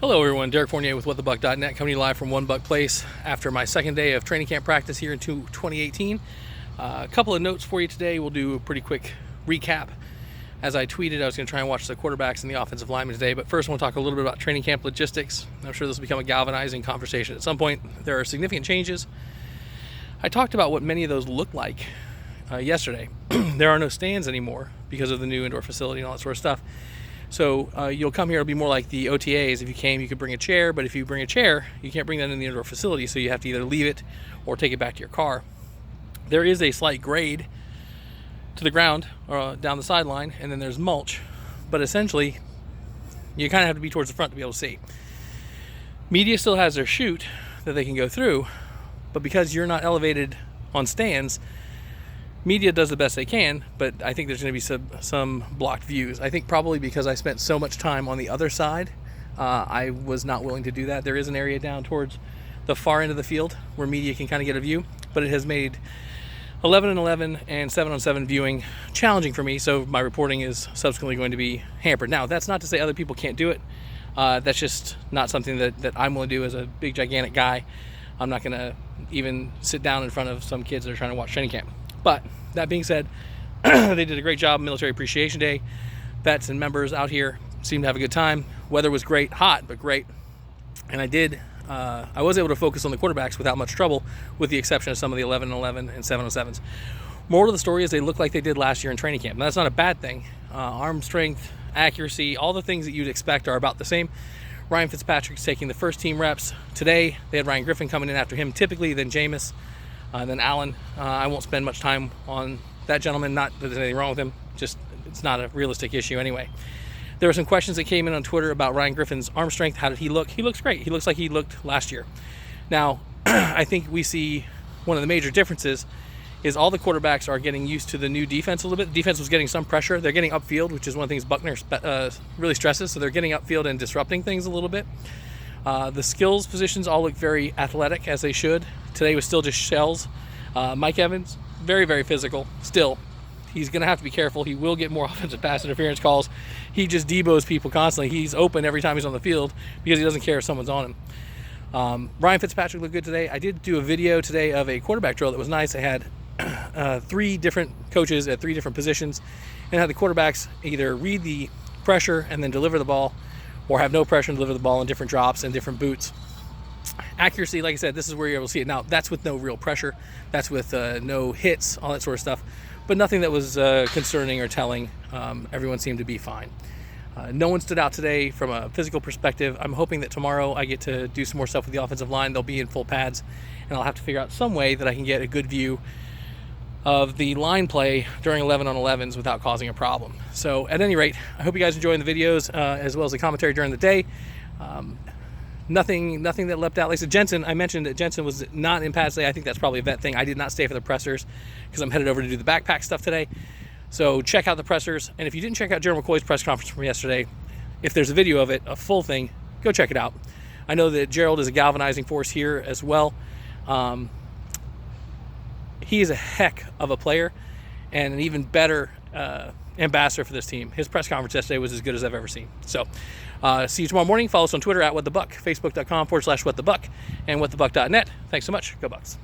Hello everyone, Derek Fournier with WhatTheBuck.net coming to you live from One Buck Place after my second day of training camp practice here in 2018. A couple of notes for you today. We'll do a pretty quick recap. As I tweeted, I was going to try and watch the quarterbacks and the offensive linemen today, but first I want to talk a little bit about training camp logistics. I'm sure this will become a galvanizing conversation at some point. There are significant changes. I talked about what many of those look like yesterday. There are no stands anymore because of the new indoor facility and all that sort of stuff. So you'll come here, it'll be more like the OTAs. If you came, you could bring a chair, but if you bring a chair, you can't bring that in the indoor facility, so you have to either leave it or take it back to your car. There is a slight grade to the ground or down the sideline, and then there's mulch, but essentially you kind of have to be towards the front to be able to see. Media still has their chute that they can go through, but because you're not elevated on stands, media does the best they can, but I think there's going to be some blocked views. I think probably because I spent so much time on the other side, I was not willing to do that. There is an area down towards the far end of the field where media can kind of get a view, but it has made 11-on-11 and 7-on-7 viewing challenging for me, so my reporting is subsequently going to be hampered. Now, that's not to say other people can't do it. That's just not something that I'm willing to do as a big, gigantic guy. I'm not going to even sit down in front of some kids that are trying to watch training camp. But that being said, they did a great job. Military Appreciation Day. Vets and members out here seemed to have a good time. Weather was great, hot, but great. And I was able to focus on the quarterbacks without much trouble, with the exception of some of the 11-on-11 and 7-on-7s. Moral of the story is they look like they did last year in training camp. And that's not a bad thing. Arm strength, accuracy, all the things that you'd expect are about the same. Ryan Fitzpatrick's taking the first team reps. Today, they had Ryan Griffin coming in after him, typically, then Jameis. Then Allen. I won't spend much time on that gentleman. Not that there's anything wrong with him, just it's not a realistic issue anyway. There were some questions that came in on Twitter about Ryan Griffin's arm strength. How did he look? He looks great. He looks like he looked last year. Now, I think we see one of the major differences is all the quarterbacks are getting used to the new defense a little bit. The defense was getting some pressure. They're getting upfield, which is one of the things Buckner really stresses. So they're getting upfield and disrupting things a little bit. The skills positions all look very athletic, as they should. Today was still just shells. Mike Evans, very, very physical. Still, he's going to have to be careful. He will get more offensive pass interference calls. He just debos people constantly. He's open every time he's on the field because he doesn't care if someone's on him. Ryan Fitzpatrick looked good today. I did do a video today of a quarterback drill that was nice. I had 3 different coaches at 3 different positions and had the quarterbacks either read the pressure and then deliver the ball, or have no pressure and deliver the ball in different drops and different boots. Accuracy, like I said, this is where you're able to see it. Now, that's with no real pressure. That's with no hits, all that sort of stuff. But nothing that was concerning or telling. Everyone seemed to be fine. No one stood out today from a physical perspective. I'm hoping that tomorrow I get to do some more stuff with the offensive line. They'll be in full pads, and I'll have to figure out some way that I can get a good view of the line play during 11-on-11s without causing a problem. So at any rate, I hope you guys enjoyed the videos as well as the commentary during the day. Nothing that leapt out. Like I said, Jensen, I mentioned that Jensen was not in pads today. I think that's probably a vet thing. I did not stay for the pressers because I'm headed over to do the backpack stuff today. So check out the pressers. And if you didn't check out General McCoy's press conference from yesterday, if there's a video of it, a full thing, go check it out. I know that Gerald is a galvanizing force here as well. He is a heck of a player and an even better ambassador for this team. His press conference yesterday was as good as I've ever seen. So see you tomorrow morning. Follow us on Twitter at WhatTheBuck, Facebook.com/WhatTheBuck, and WhatTheBuck.net. Thanks so much. Go Bucs.